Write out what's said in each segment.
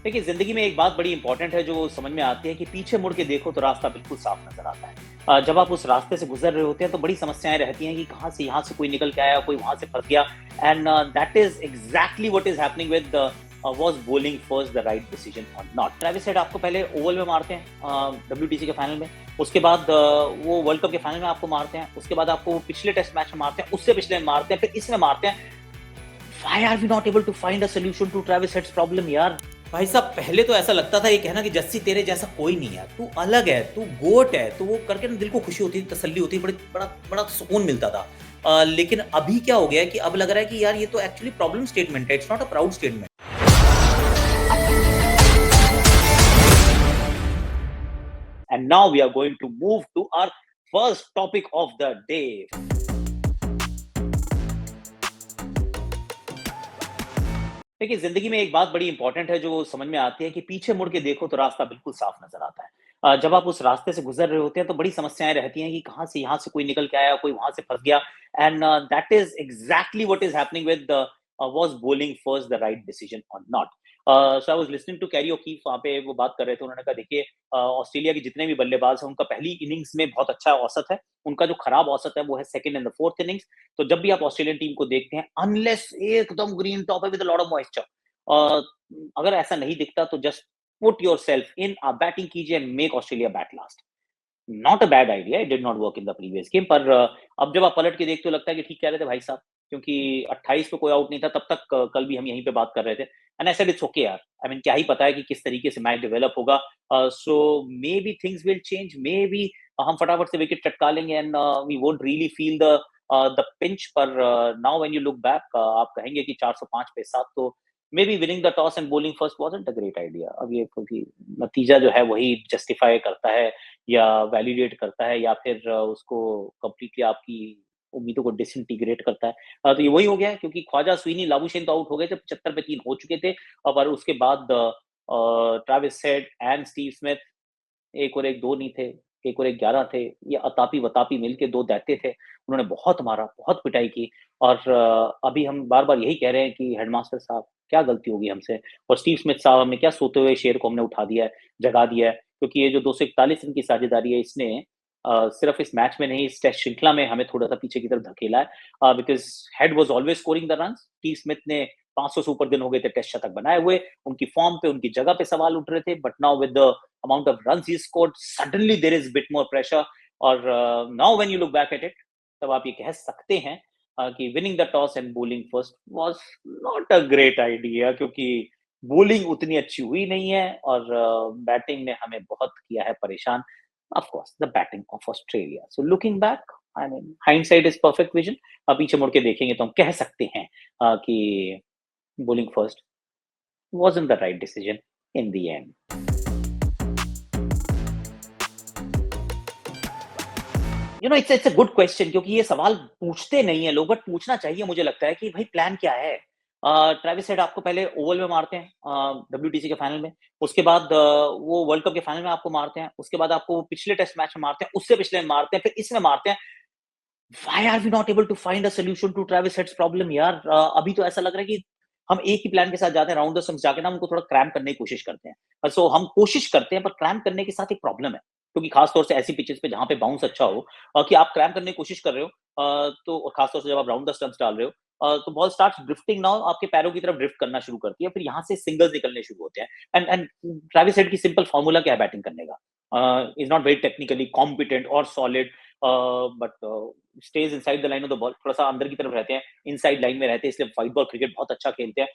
देखिए, ज़िंदगी में एक बात बड़ी इंपॉर्टेंट है जो समझ में आती है कि पीछे मुड़ के देखो तो रास्ता बिल्कुल साफ नज़र आता है। जब आप उस रास्ते से गुज़र रहे होते हैं तो बड़ी समस्याएँ रहती हैं कि कहाँ से यहाँ से कोई निकल के आया, कोई वहाँ से फँस गया and that is exactly what is happening with was bowling first the right decision or not. Travis head आपको पहले ओवल में मारते हैं डब्ल्यूटीसी के फाइनल में, उसके बाद वो वर्ल्ड कप के फाइनल में आपको मारते हैं, उसके बाद आपको वो पिछले टेस्ट मैच में मारते हैं, उससे पिछले में मारते हैं, फिर इसमें मारते हैं। Why are we not able to find a solution to Travis Head's problem यार? भाई साहब पहले तो ऐसा लगता था ये कहना कि जस्सी तेरे जैसा कोई नहीं है, तू अलग है, तू गोट है, तो वो करके ना दिल को खुशी होती थी, तसल्ली होती थी, बड़ा बड़ा सुकून मिलता था। लेकिन अभी क्या हो गया है कि अब लग रहा है कि यार ये तो एक्चुअली प्रॉब्लम स्टेटमेंट है, it's not a proud statement. And now we are going to move to our first topic of the day. देखिए, ज़िंदगी में एक बात बड़ी इंपॉर्टेंट है जो समझ में आती है कि पीछे मुड़ के देखो तो रास्ता बिल्कुल साफ नज़र आता है। जब आप उस रास्ते से गुज़र रहे होते हैं तो बड़ी समस्याएँ रहती हैं कि कहाँ से यहाँ से कोई निकल के आया, कोई वहाँ से फँस गया and that is exactly what is happening with was bowling first the right decision or not. So I was listening to Kerry O'Keefe, वहाँ पे वो बात कर रहे थे, उन्होंने कहा देखिए ऑस्ट्रेलिया के जितने भी बल्लेबाज़ हैं उनका पहली इनिंग्स में बहुत अच्छा औसत है, उनका जो खराब औसत है वो है second and the fourth innings. तो जब भी आप ऑस्ट्रेलियन टीम को देखते हैं अनलेस एकदम ग्रीन टॉप है with a lot of moisture, uh, अगर ऐसा नहीं दिखता तो just put yourself in batting कीजिए and make Australia bat last. Not a bad idea, it did not work in the previous game, पर अब जब आप पलट के देखते हो लगता है कि ठीक कह रहे थे भाई साहब, क्योंकि 28 पे कोई आउट नहीं था तब तक। कल भी हम यहीं पे बात कर रहे थे and I said it's okay यार, आई मीन क्या ही पता है कि किस तरीके से मैच डेवलप होगा। So maybe things will change, maybe हम फटाफट से विकेट चटका लेंगे and we won't really feel the pinch. पर now when you look back आप कहेंगे कि 405 पे 7 तो maybe winning the toss and bowling first wasn't a great idea. अब ये क्योंकि नतीजा जो है वही जस्टिफाई करता है या वैलिडेट करता है या फिर उसको कंप्लीटली आपकी उम्मीदों को डिसइंटीग्रेट करता है। तो ये वही हो गया है क्योंकि ख्वाजा स्वीनी, लाबुशेन तो आउट हो गए थे, 75 पे 3 हो चुके थे। और उसके बाद Travis head and Steve Smith, 1 और 1 2 नहीं थे, 1 और 1 11 थे। ये अतापी-वतापी मिलके 2 दैत्य थे। उन्होंने बहुत मारा, बहुत पिटाई की और अभी हम बार-बार यही कह रहे हैं कि हेडमास्टर साहब क्या गलती होगी हमसे और स्टीव स्मिथ साहब, हमने क्या सोते हुए शेर को हमने उठा दिया है, जगा दिया है। क्योंकि ये जो 241 रन की साझेदारी है इसने सिर्फ इस मैच में नहीं, इस टेस्ट श्रृंखला में हमें थोड़ा-सा पीछे की तरफ धकेला है। Because head was always scoring the runs. Steve Smith ने 500 से ऊपर दिन हो गए थे टेस्ट शतक बनाए हुए। उनकी फॉर्म पे, उनकी जगह पे सवाल उठ रहे थे, but now with the amount of runs he scored, suddenly there is bit more pressure. और now when you look back at it, तब आप ये कह सकते हैं कि winning the toss and bowling first was not a great idea, क्योंकि bowling उतनी अच्छी हुई नहीं है और बैटिंग ने हमें बहुत किया है परेशान। Of course, the batting of Australia. So looking back, I mean, hindsight is perfect vision. अब पीछे मुड़ के देखेंगे तो हम कह सकते हैं कि bowling first wasn't the right decision in the end. It's a good question, क्योंकि ये सवाल पूछते नहीं है लोग, बट पूछना चाहिए। मुझे लगता है कि भाई प्लान क्या है? ट्रेविस हेड आपको पहले ओवल में मारते हैं डब्ल्यूटीसी के फाइनल में, उसके बाद वो वर्ल्ड कप के फाइनल में आपको मारते हैं, उसके बाद आपको पिछले टेस्ट मैच में मारते हैं, उससे पिछले में मारते हैं, फिर इसमें मारते हैं। Why are we not able to find a solution to Travis Head's problem यार? अभी तो ऐसा लग रहा है कि हम एक ही प्लान के साथ जाते हैं, राउंड द स्टंप्स जाके ना उनको थोड़ा क्रैम्प करने की कोशिश करते हैं। सो हम कोशिश करते हैं पर क्रैम्प करने के साथ एक प्रॉब्लम है, क्योंकि खास तौर से ऐसी पिचेस पे जहाँ पे बाउंस अच्छा हो, कि आप क्रैम्प करने की कोशिश कर रहे हो, तो और खास तौर से जब आप राउंड द स्टंप्स डाल रहे हो, तो बॉल स्टार्ट्स ड्रिफ्टिंग नाउ, आपके पैरों की तरफ ड्रिफ्ट करना शुरू करती है, फिर यहाँ से सिंगल्स निकलने शुरू होते हैं। एंड ट्रेविस हेड की सिंपल फार्मूला क्या है बैटिंग करने का? Is not very technically competent or solid, but stays inside the line of the ball, थोड़ा सा अंदर की तरफ रहते हैं, इनसाइड लाइन में रहते हैं, इसलिए व्हाइट बॉल क्रिकेट बहुत अच्छा खेलते हैं।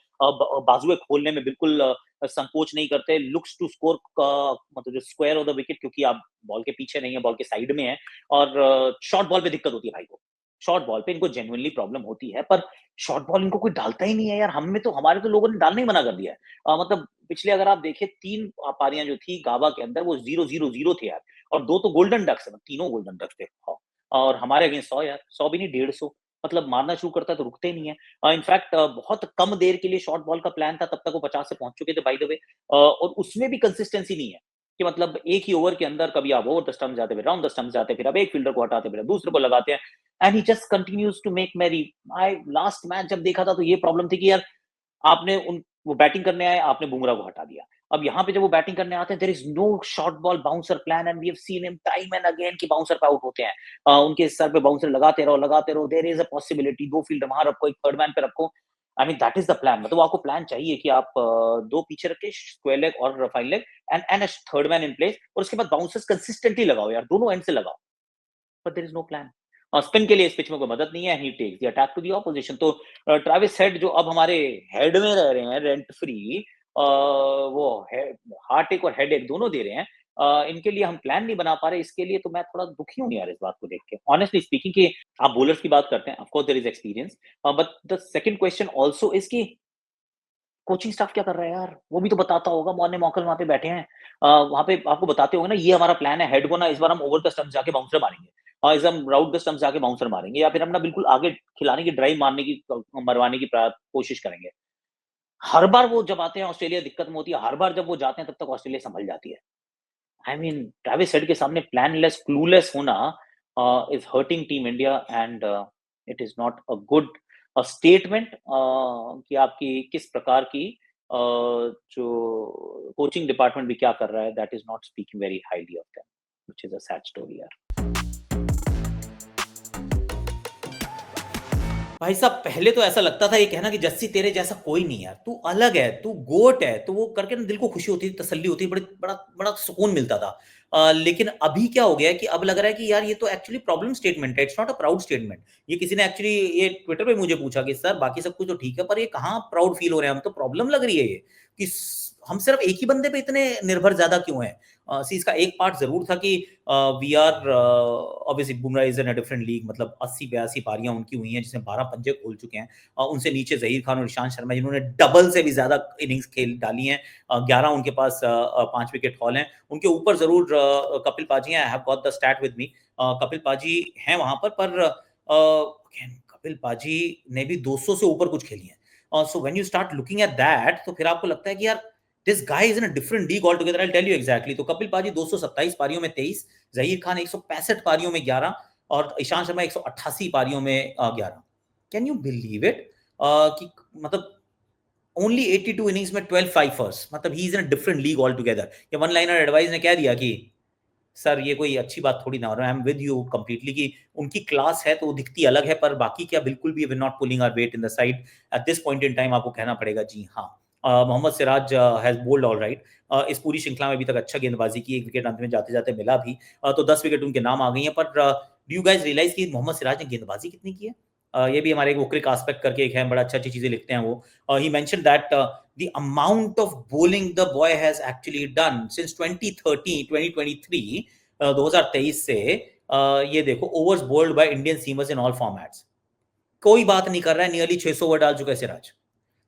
बाजुएं खोलने में बिल्कुल संकोच नहीं करते, लुक्स टू स्कोर का मतलब जो स्क्वायर ऑफ द विकेट, क्योंकि आप बॉल के पीछे नहीं है, बॉल के साइड में है। और शॉर्ट बॉल पे दिक्कत होती है भाई को, शॉर्ट बॉल पे इनको जेन्युइनली प्रॉब्लम होती है, पर शॉर्ट बॉल इनको कोई डालता ही नहीं है यार। हमारे तो लोगों ने डालना ही मना कर दिया है। मतलब पिछले अगर आप देखें 3 पारियां जो थी गाबा के अंदर, वो 0-0-0 थे यार, और 2 तो गोल्डन डक्स है, तीनों गोल्डन डक्स थे। हाँ, और हमारे अगेंस्ट 100 यार, 100 भी नहीं 150, मतलब मारना शुरू करता है तो रुकते ही नहीं है। इनफैक्ट बहुत कम देर के लिए शॉर्ट बॉल का प्लान था, तब तक वो 50 से पहुंच चुके थे बाय द वे। और उसमें भी कंसिस्टेंसी नहीं है कि मतलब एक ही ओवर के अंदर कभी आप ओवर द स्टंप जाते, फिर राउंड द स्टंप जाते, फिर अब एक फील्डर को हटाते, फिर अब दूसरे को लगाते हैं, and he just continues to make merry. I last match जब देखा था तो ये प्रॉब्लम थी कि यार आपने उन वो बैटिंग करने आए, आपने बुमराह को हटा दिया। अब यहाँ पे जब वो बैटिंग करने आते हैं, there is no short ball bouncer plan and we have seen him time and again कि बाउंसर पे आउट होते हैं। उनके सर पे बाउंसर लगाते रहो, देयर इज अ पॉसिबिलिटी, दो फील्डर वहां रखो, एक थर्ड मैन पे रखो। I mean that is the plan. मतलब आपको प्लान चाहिए कि आप दो पीछे रखे, स्क्वायर लेग और fine leg, and third man in place, और उसके बाद बाउंसर्स कंसिस्टेंटली लगाओ यार, दोनों एंड से लगाओ। But there is no plan. और स्पिन के लिए इस पिच में कोई मदद नहीं है, he takes the attack to the opposition. तो ट्रेविस हेड जो अब हमारे हेड में रह रहे हैं रेंट फ्री, वो हार्ट एक और हेड एक दोनों दे रहे हैं। इनके लिए हम प्लान नहीं बना पा रहे, इसके लिए तो मैं थोड़ा दुखी हूँ यार इस बात को देख के, ऑनेस्टली स्पीकिंग। कि आप बॉलर्स की बात करते हैं, of course there is experience, but the second question also is कि कोचिंग स्टाफ क्या कर रहा है यार? वो भी तो बताता होगा, मौने मौकल वहाँ पे बैठे हैं। वहाँ पे आपको बताते होंगे ना, ये हमारा प्लान है, हेड को ना इस बार हम ओवर द स्टंप्स जाके बाउंसर मारेंगे। इस हम राउट द स्टंप्स जाके बाउंसर मारेंगे, या फिर हम ना बिल्कुल आगे खिलाने की ड्राइव मारने की मरवाने की कोशिश करेंगे। हर बार वो जब आते हैं ऑस्ट्रेलिया दिक्कत में होती है, हर बार जब वो जाते हैं तब तक ऑस्ट्रेलिया संभल जाती है। आई मीन ट्रेविस हेड के सामने प्लानलेस, क्लूलेस होना is hurting team India, and it is not a good statement कि आपकी किस प्रकार की जो कोचिंग डिपार्टमेंट भी क्या कर रहा है, that is not speaking very highly of them, which is a sad story यार। भाई साहब, पहले तो ऐसा लगता था ये कहना कि जस्सी तेरे जैसा कोई नहीं यार, तू अलग है, तू गोट है, तो वो करके ना दिल को खुशी होती थी, तसल्ली होती थी, बड़ा बड़ा सुकून मिलता था। लेकिन अभी क्या हो गया है कि अब लग रहा है कि यार ये तो एक्चुअली प्रॉब्लम स्टेटमेंट है, it's not a proud statement. ये किसी ने एक्चुअली ये ट्विटर पे मुझे पूछा कि सर बाकी सब कुछ तो ठीक है, पर ये कहाँ प्राउड फील हो रहे हैं, हम तो प्रॉब्लम लग रही है ये कि हम सिर्फ एक ही बंदे पे इतने निर्भर ज्यादा क्यों है। सी इसका एक पार्ट जरूर था कि we are obviously Bumrah is in a different league, मतलब 80-82 पारियां उनकी हुई हैं जिसमें 12 पंजे खोल चुके हैं। उनसे नीचे जहीर खान और ईशांत शर्मा जिन्होंने डबल से भी ज्यादा इनिंग्स खेल डाली हैं। 11 उनके पास 5 विकेट हॉल हैं। उनके ऊपर जरूर कपिल पाजी हैं, I have got the stat with me. Kapil paaji हैं वहां पर कपिल पाजी ने भी 200 से ऊपर कुछ खेली है। So when you start looking at that, तो फिर आपको लगता है कि यार this guy is in a different league all together. I tell you exactly. तो कपिल पाजी 227 पारियों में 23, जहीर खान 165 पारियों में 11 और ईशांत शर्मा 188 पारियों में 11। कैन यू बिलीव इट कि मतलब ओनली 82 इनिंग्स में 12 फाइफर्स, मतलब he is in a different league all together. ये वन लाइनर एडवाइस ने कह दिया कि सर ये कोई अच्छी बात थोड़ी ना हो रहा है। I am with you completely कि उनकी क्लास है तो वो दिखती अलग है, पर बाकी क्या बिल्कुल भी we not pulling our weight in the side at this point in time. आपको कहना पड़ेगा जी हाँ। Mohammed Siraj has bowled all right. इस पूरी श्रृंखला में अभी तक अच्छा गेंदबाजी की, एक विकेट अंत में जाते जाते मिला भी। तो 10 विकेट उनके नाम आ गई हैं। पर डू यू गाइज रियलाइज कि मोहम्मद सिराज ने गेंदबाजी कितनी की है? ये भी हमारे एक वोक्रिक एस्पेक्ट करके एक है, बड़ा अच्छा अच्छी चीजें लिखते हैं वो। He mention that the amount of bowling the boy has actually done since 2013 2023 2023 से ये देखो overs bowled by Indian seamers in all formats. कोई बात नहीं कर रहा है, नियरली 600 ओवर डाल चुका है सिराज।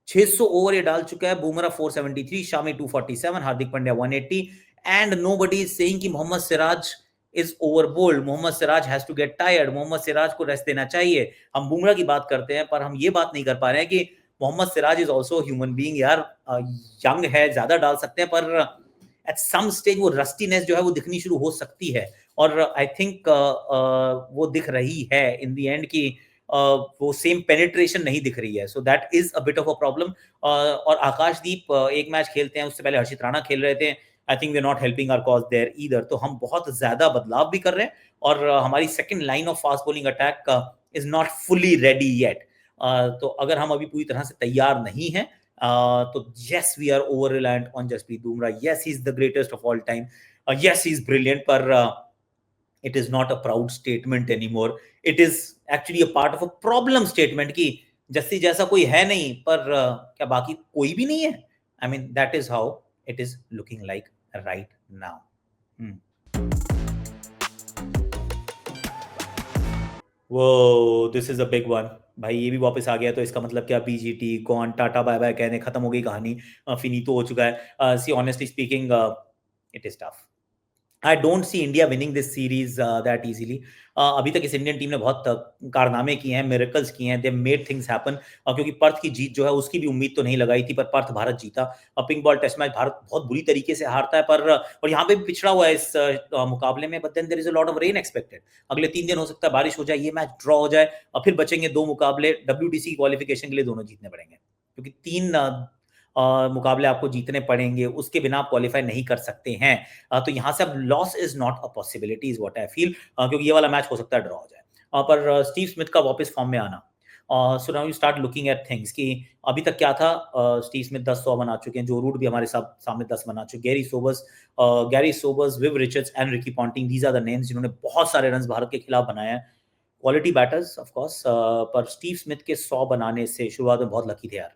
600 ओवर ये डाल चुका है। Bumrah 473, Shami 247, Hardik Pandya 180, and nobody is saying कि Mohammed Siraj is over bowled, Mohammed Siraj has to get tired, Mohammed Siraj को रेस्ट देना चाहिए। हम बुमराह की बात करते हैं, पर हम ये बात नहीं कर पा रहे हैं कि Mohammed Siraj is also human being यार। यंग है, ज्यादा डाल सकते हैं, पर एट सम स्टेज वो रस्टीनेस जो है वो दिखनी शुरू हो सकती है। और आई थिंक वो दिख रही है इन द एंड की वो सेम पेनिट्रेशन नहीं दिख रही है। So that is a bit of a problem. और आकाशदीप एक मैच खेलते हैं, उससे पहले हर्षित राणा खेल रहे थे। I think we are not helping our cause there either. तो हम बहुत ज्यादा बदलाव भी कर रहे हैं, और हमारी second line of fast bowling attack is not fully ready yet. तो अगर हम अभी पूरी तरह से तैयार नहीं हैं, तो yes we are over reliant on Jasprit Bumrah. Yes he is the greatest of all time. Yes he is brilliant, पर it is not a proud statement anymore. It is actually a part of a problem statement कि जस्सी जैसा कोई है नहीं, पर क्या बाकी कोई भी नहीं है? I mean that is how it is looking like right now. वो this is a big one. भाई ये भी वापस आ गया, तो इसका मतलब क्या बीजीटी कौन टाटा बाय बाय कहने खत्म हो गई कहानी, फिनीतो हो चुका है। See honestly speaking it is tough. I don't see India winning this series that easily. अभी तक इस इंडियन टीम ने बहुत कारनामे किए हैं, मिरेकल्स किए हैं, दे मेड थिंग्स हैपन। क्योंकि पर्थ की जीत जो है उसकी भी उम्मीद तो नहीं लगाई थी, पर पर्थ भारत जीता। Pink ball test match Bharat बहुत बुरी तरीके से हारता है, पर और यहाँ पे भी पिछड़ा हुआ है इस मुकाबले में। But then there is a lot of rain expected. अगले 3 दिन हो सकता है बारिश हो जाए, ये मैच ड्रॉ हो जाए, और फिर बचेंगे 2 मुकाबले। WTC क्वालिफिकेशन के लिए दोनों जीतने पड़ेंगे, क्योंकि 3 मुकाबले आपको जीतने पड़ेंगे, उसके बिना आप क्वालिफाई नहीं कर सकते हैं। तो यहाँ से अब loss is not a possibility is what I feel, क्योंकि ये वाला मैच हो सकता है ड्रॉ हो जाए। पर स्टीव स्मिथ का वापस फॉर्म में आना, so now you start looking at things कि अभी तक क्या था। स्टीव स्मिथ 10-100 बना चुके हैं, जो रूट भी हमारे सामने 10 बना चुके हैं। Garry Sobers, Viv Richards and Ricky Ponting, these are the names जिन्होंने बहुत सारे रन भारत के खिलाफ बनाए हैं। क्वालिटी बैटर्स ऑफ कोर्स, पर स्टीव स्मिथ के 100 बनाने से शुरुआत में बहुत लकी थे यार।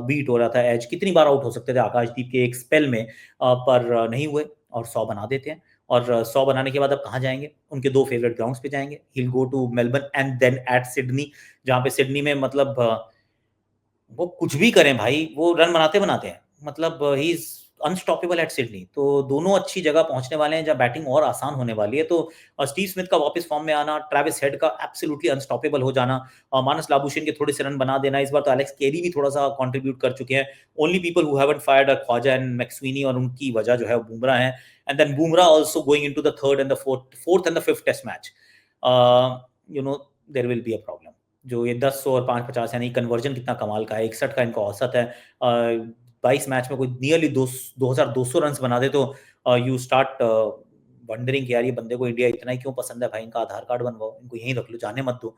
बीट हो रहा था एज, कितनी बार आउट हो सकते थे आकाशदीप के एक स्पेल में, पर नहीं हुए और 100 बना देते हैं। और 100 बनाने के बाद अब कहाँ जाएंगे? उनके 2 फेवरेट ग्राउंड्स पे जाएंगे। He will go to Melbourne and then at Sydney, जहाँ पे सिडनी में मतलब वो कुछ भी करें भाई, वो रन बनाते हैं। मतलब he is unstoppable at Sydney. तो दोनों अच्छी जगह पहुंचने वाले हैं जहाँ बैटिंग और आसान होने वाली है। तो स्टीव स्मिथ का वापस फॉर्म में आना, ट्रेविस हेड का एब्सोल्युटली अनस्टॉपेबल हो जाना, मानस लाबुशेन के थोड़े से रन बना देना, इस बार तो एलेक्स केरी भी थोड़ा सा कंट्रीब्यूट कर चुके हैं। Only people who haven't fired are Khawaja and McSweeney, और उनकी वजह जो है वो बुमराह है। And then Bumrah also going into the third and the fourth and the fifth test match, you know there will be a problem. जो ये 10 और 5-50 यानी कन्वर्जन कितना कमाल का है, 61 का इनका औसत है। 22 मैच में कोई नियरली 2200 रन बना दे तो यू स्टार्ट वंडरिंग कि यार ये बंदे को इंडिया इतना ही क्यों पसंद है भाई, इनका आधार कार्ड बनवाओ, इनको यहीं रख लो, जाने मत दो।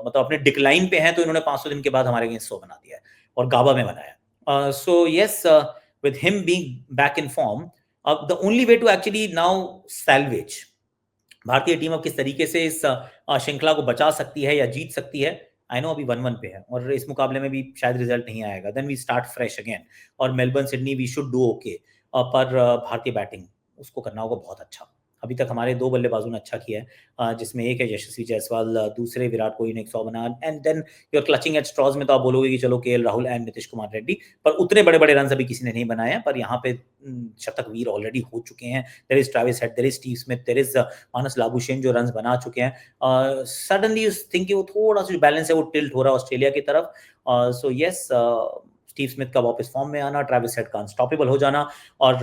मतलब अपने डिक्लाइन पे हैं तो इन्होंने 500 दिन के बाद हमारे अगेंस्ट 100 बना दिया है और गाबा में बनाया। So yes, with him being back in form, the only way to actually now salvage भारतीय टीम अब किस तरीके से इस श्रृंखला को बचा सकती है या जीत सकती है। आई नो अभी 1-1 पे है और इस मुकाबले में भी शायद रिजल्ट नहीं आएगा, then we start fresh again. और Melbourne Sydney we should do okay, पर भारतीय बैटिंग उसको करना होगा बहुत अच्छा। अभी तक हमारे 2 बल्लेबाजों ने अच्छा किया है, जिसमें एक है यशस्वी जायसवाल, दूसरे विराट कोहली ने 100 बना, and then you are clutching at straws में तो आप बोलोगे कि चलो केएल राहुल एंड नीतीश कुमार रेड्डी, पर उतने बड़े-बड़े रन अभी किसी ने नहीं बनाए हैं। पर यहाँ पे शतक वीर ऑलरेडी हो चुके हैं। There is Travis Head, there is Steve Smith, there is Marnus Labuschagne जो रन बना चुके हैं। सडनली यू थिंक कि वो थोड़ा सा जो बैलेंस है वो टिल्ट हो रहा है ऑस्ट्रेलिया की तरफ। सो यस, स्टीव स्मिथ का वापस फॉर्म में आना, ट्रेविस हेड का अनस्टॉपेबल हो जाना, और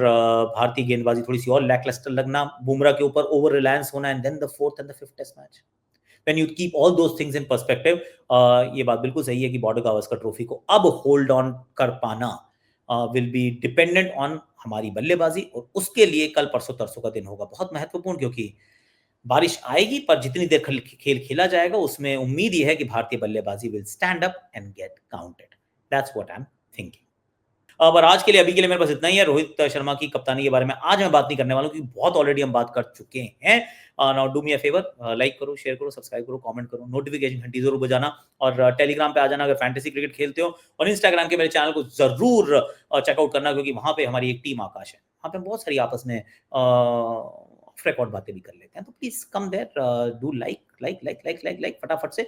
भारतीय गेंदबाजी थोड़ी सी और लैकलस्टर लगना, बुमराह के ऊपर ओवर रिलायंस होना, and then the fourth and the fifth test match. When you keep all those things in perspective, ये बात बिल्कुल सही है कि बॉर्डर गावस्कर ट्रॉफी को अब होल्ड ऑन कर पाना विल बी डिपेंडेंट ऑन हमारी बल्लेबाजी, और उसके लिए कल परसों तरसों का दिन होगा बहुत महत्वपूर्ण, क्योंकि बारिश आएगी पर जितनी देर खेल खेला जाएगा उसमें उम्मीद ये है कि भारतीय बल्लेबाजी will stand up and get counted. That's what I am thinking. पर आज के लिए अभी के लिए मेरे पास इतना ही है। रोहित शर्मा की कप्तानी के बारे में आज मैं बात नहीं करने वाला हूँ, क्योंकि बहुत ऑलरेडी हम बात कर चुके हैं। Now do me a favour, like करो, शेयर करो, सब्सक्राइब करो, कमेंट करो, नोटिफिकेशन घंटी जरूर बजाना, और टेलीग्राम पे आ जाना अगर फैंटेसी क्रिकेट खेलते हो, और इंस्टाग्राम के मेरे चैनल को जरूर चेकआउट करना, क्योंकि वहां पे हमारी एक टीम आकाश है, वहां पे बहुत सारी आपस में ऑफ रिकॉर्ड बातें भी कर लेते हैं। तो please come there, do like like like like like like फटाफट से।